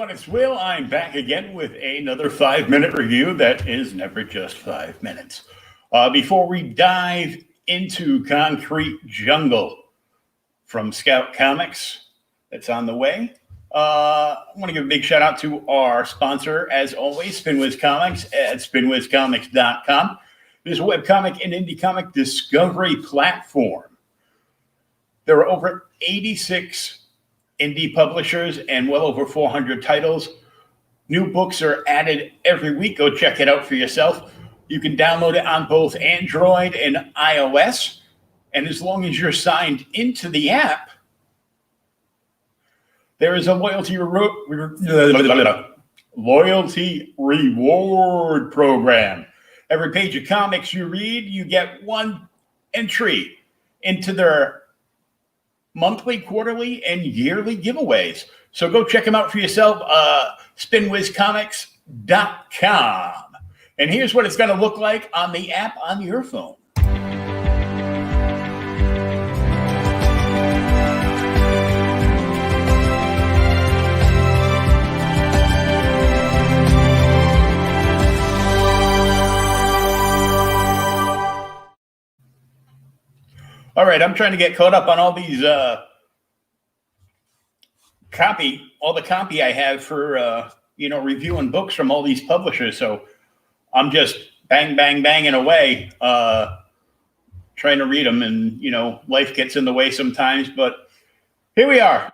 everyone, it's Will. I'm back again with another 5-minute review that is never just 5 minutes. Before we dive into Concrete Jungle from Scout Comics that's on the way, I want to give a big shout out to our sponsor, as always, SpinWiz Comics at spinwizcomics.com. It is a webcomic and indie comic discovery platform. There are over 86 indie publishers and well over 400 titles. New books are added every week. Go check it out for yourself. You can download it on both Android and iOS. And as long as you're signed into the app, there is a loyalty reward program. Every page of comics you read, you get one entry into their monthly, quarterly, and yearly giveaways. So go check them out for yourself, spinwizcomics.com. And here's what it's going to look like on the app on your phone. All right, I'm trying to get caught up on all these copy I have for reviewing books from all these publishers. So I'm just banging away, trying to read them, and life gets in the way sometimes. But here we are.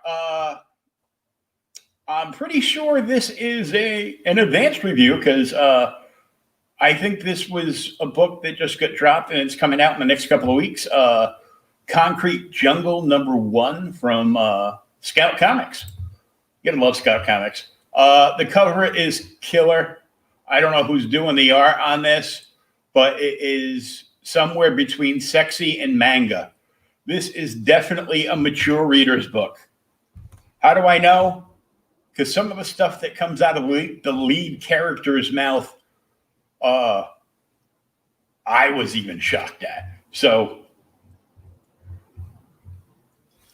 I'm pretty sure this is an advanced review because I think this was a book that just got dropped and it's coming out in the next couple of weeks. Concrete Jungle #1 from Scout Comics. You gotta love Scout Comics. The cover is killer. I don't know who's doing the art on this, but it is somewhere between sexy and manga. This is definitely a mature reader's book. How do I know? Because some of the stuff that comes out of the lead character's mouth, I was even shocked at. So,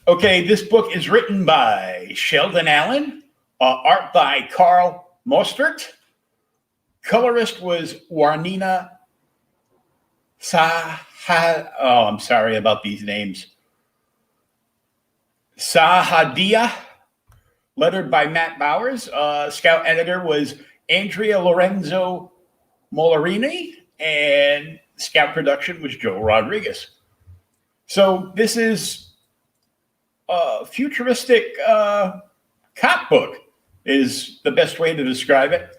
okay, this book is written by Sheldon Allen, art by Carl Mostert. Colorist was Warnina I'm sorry about these names. Sahadia. Lettered by Matt Bowers. Scout editor was Andrea Lorenzo Molarini. And Scout production was Joe Rodriguez. So this is futuristic cop book is the best way to describe it.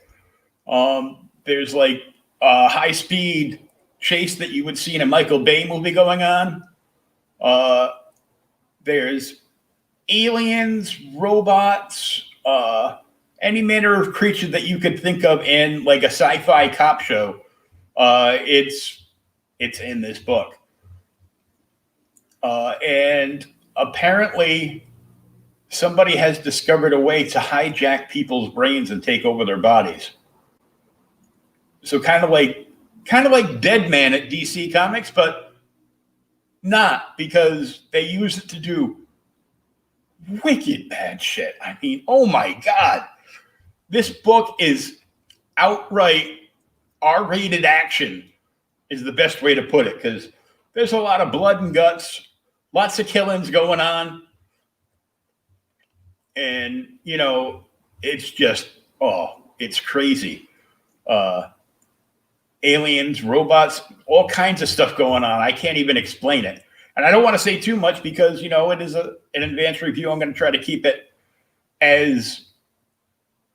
There's like a high-speed chase that you would see in a Michael Bay movie going on. There's aliens, robots, any manner of creature that you could think of in like a sci-fi cop show. It's in this book. And apparently somebody has discovered a way to hijack people's brains and take over their bodies. So kind of like Dead Man at DC Comics, but not, because they use it to do wicked bad shit. I mean, oh my God. This book is outright R-rated action is the best way to put it, because there's a lot of blood and guts. Lots of killings going on. And, it's just, it's crazy. Aliens, robots, all kinds of stuff going on. I can't even explain it. And I don't want to say too much because, it is an advanced review. I'm going to try to keep it as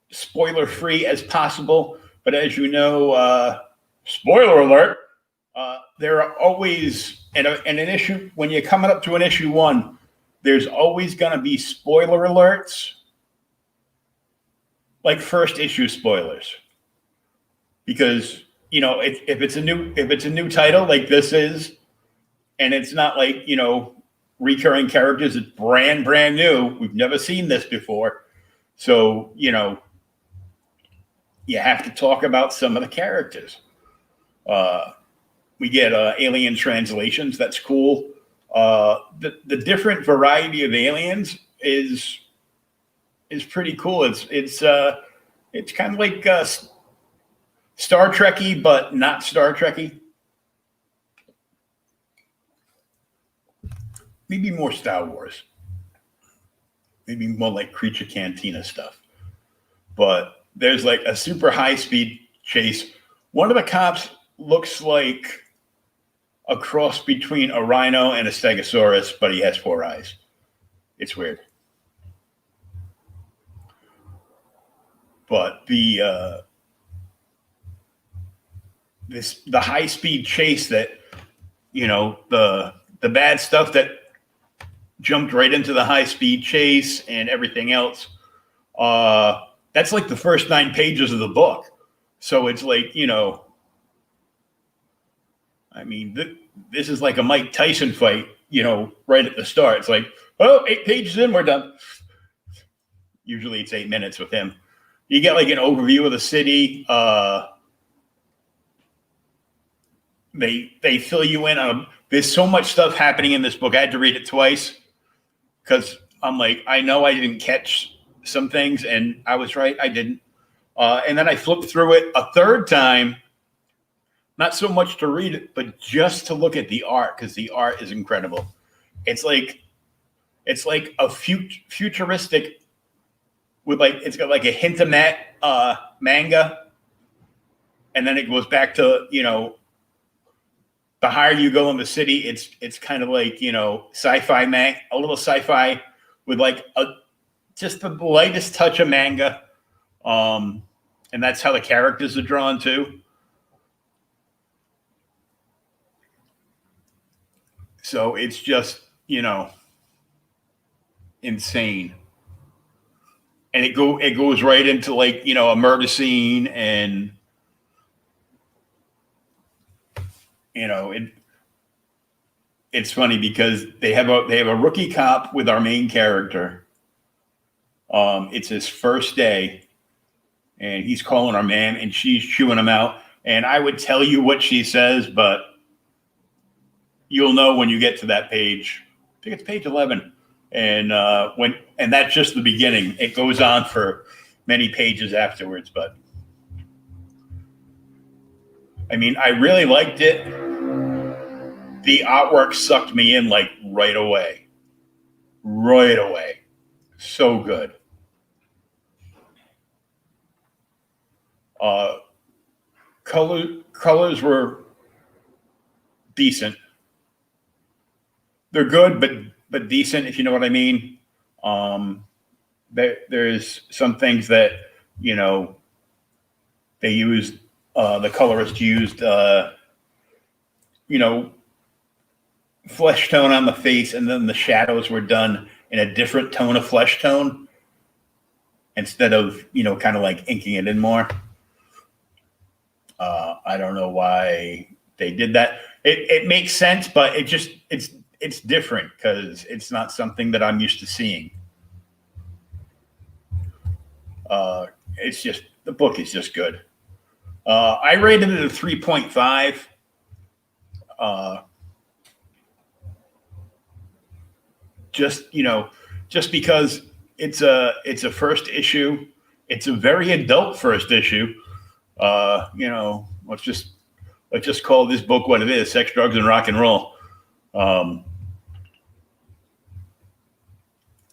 spoiler-free as possible. But as you know, spoiler alert, there are always, in an issue, when you're coming up to an issue 1, there's always going to be spoiler alerts, like first issue spoilers. Because, if it's a new title like this is, and it's not like, recurring characters, it's brand new. We've never seen this before. So, you have to talk about some of the characters. We get alien translations. That's cool. The different variety of aliens is is pretty cool. It's kind of like Star Trekky, but not Star Trekky. Maybe more Star Wars. Maybe more like Creature Cantina stuff. But there's like a super high speed chase. One of the cops looks like a cross between a rhino and a stegosaurus, but he has 4 eyes. It's weird. But the high speed chase that, you know, the bad stuff that jumped right into the high speed chase and everything else, that's like the first 9 pages of the book. So it's like, you know, I mean, this is like a Mike Tyson fight, you know, right at the start. It's like, oh, 8 pages in, we're done. Usually it's 8 minutes with him. You get like an overview of the city. They fill you in on. There's so much stuff happening in this book. I had to read it twice because I'm like, I know I didn't catch some things, and I was right, I didn't. And then I flipped through it a third time, not so much to read it, but just to look at the art, because the art is incredible. It's like a futuristic with like, it's got like a hint of manga, and then it goes back to, you know, the higher you go in the city, it's kind of like, you know, sci-fi a little sci-fi with like just the lightest touch of manga. And that's how the characters are drawn too. So it's just, you know, insane. And it goes right into like, you know, a murder scene, and you know, it's funny because they have a rookie cop with our main character. It's his first day, and he's calling our man, and she's chewing him out. And I would tell you what she says, but you'll know when you get to that page. I think it's page 11. And that's just the beginning. It goes on for many pages afterwards, but I mean, I really liked it. The artwork sucked me in like right away. Right away. So good. Colors were decent. They're good, but decent, if you know what I mean. There's some things that, you know, they used, the colorist used, you know, flesh tone on the face, and then the shadows were done in a different tone of flesh tone instead of, you know, kind of like inking it in more. I don't know why they did that. It makes sense, but it's different because it's not something that I'm used to seeing. It's just, the book is just good. I rated it a 3.5. Just, you know, just because it's a first issue. It's a very adult first issue. You know, let's just call this book what it is: sex, drugs, and rock and roll.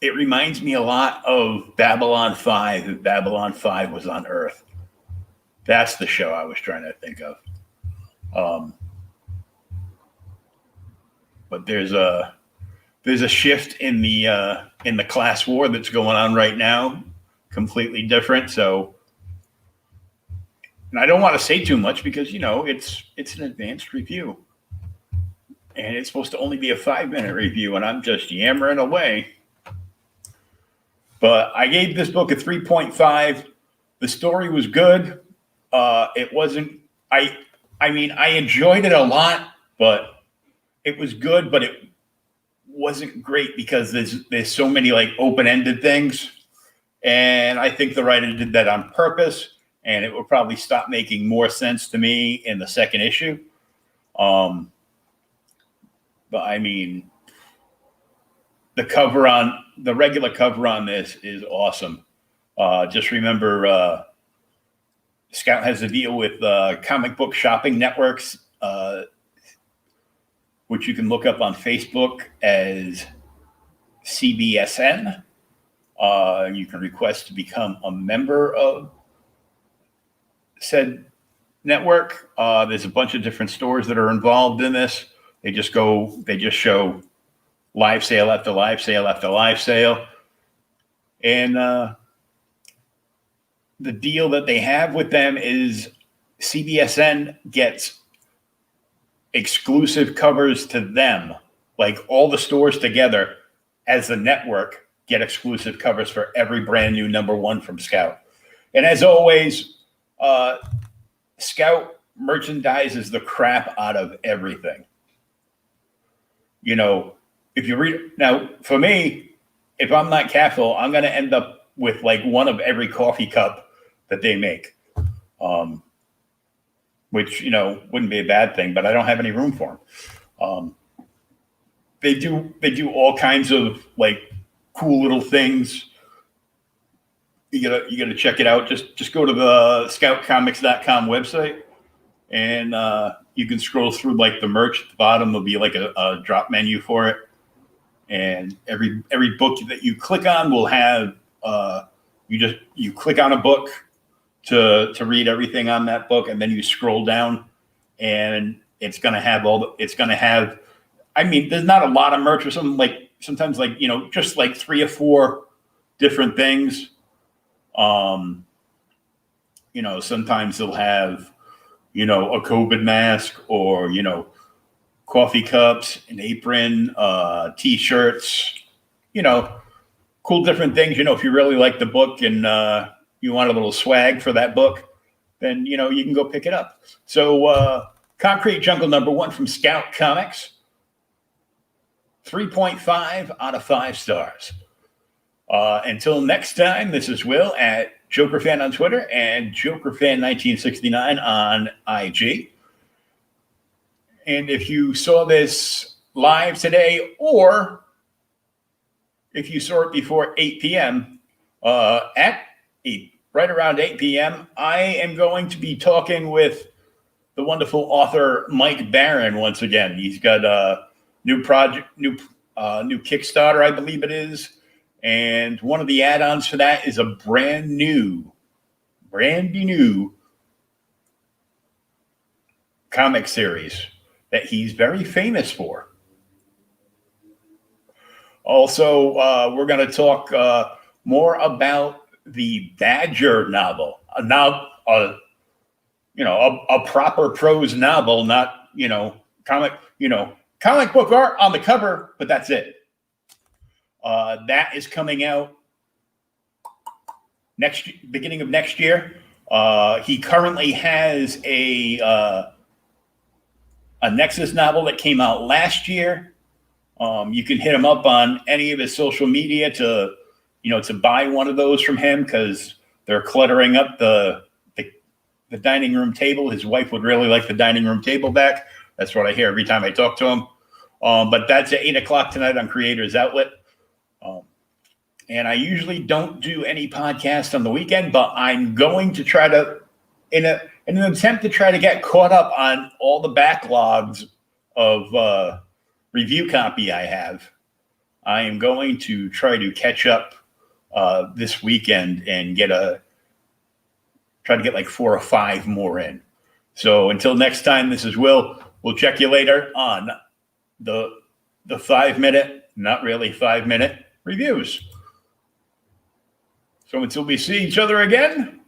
It reminds me a lot of Babylon 5, if Babylon 5 was on Earth. That's the show I was trying to think of. But there's a shift in the class war that's going on right now, completely different. So, and I don't want to say too much because, you know, it's an advanced review, and it's supposed to only be a 5-minute review, and I'm just yammering away. But I gave this book a 3.5. The story was good. It wasn't. I mean, I enjoyed it a lot, but it was good, but it wasn't great because there's so many like open-ended things, and I think the writer did that on purpose, and it will probably stop making more sense to me in the second issue. But I mean, the regular cover on this is awesome. Just remember, Scout has a deal with comic book shopping networks, which you can look up on Facebook as CBSN. You can request to become a member of said network. There's a bunch of different stores that are involved in this. They just show live sale after live sale after live sale. And the deal that they have with them is CBSN gets exclusive covers to them. Like all the stores together as the network get exclusive covers for every brand new #1 from Scout. And as always, Scout merchandises the crap out of everything. You know, if you read now, for me, if I'm not careful, I'm going to end up with like one of every coffee cup that they make, which, you know, wouldn't be a bad thing, but I don't have any room for them. They do all kinds of like cool little things. You gotta check it out. Just go to the scoutcomics.com website, and you can scroll through like the merch at the bottom. There'll be like a drop menu for it, and every book that you click on will have you click on a book to read everything on that book, and then you scroll down, and it's gonna have I mean, there's not a lot of merch or something, like sometimes like, you know, just like 3 or 4 different things. You know, sometimes they'll have, you know, a COVID mask, or, you know, coffee cups, an apron, T-shirts, you know, cool different things. You know, if you really like the book and you want a little swag for that book, then, you know, you can go pick it up. So Concrete Jungle #1 from Scout Comics, 3.5 out of 5 stars. Until next time, this is Will at JokerFan on Twitter and JokerFan1969 on IG. And if you saw this live today, or if you saw it before 8 p.m., right around 8 p.m., I am going to be talking with the wonderful author Mike Barron once again. He's got a new project, new Kickstarter, I believe it is. And one of the add-ons for that is a brand new comic series that he's very famous for. Also, we're going to talk more about the Badger novel. A proper prose novel, not, you know, comic book art on the cover, but that's it. That is coming out beginning of next year. He currently has a Nexus novel that came out last year. You can hit him up on any of his social media to buy one of those from him, because they're cluttering up the dining room table. His wife would really like the dining room table back. That's what I hear every time I talk to him. But that's at 8:00 tonight on Creators Outlet. And I usually don't do any podcast on the weekend, but I'm going to try to, in an attempt to try to get caught up on all the backlogs of review copy I have, I am going to try to catch up this weekend and try to get like 4 or 5 more in. So until next time, this is Will. We'll check you later on the 5-minute, not really 5-minute reviews. So until we see each other again,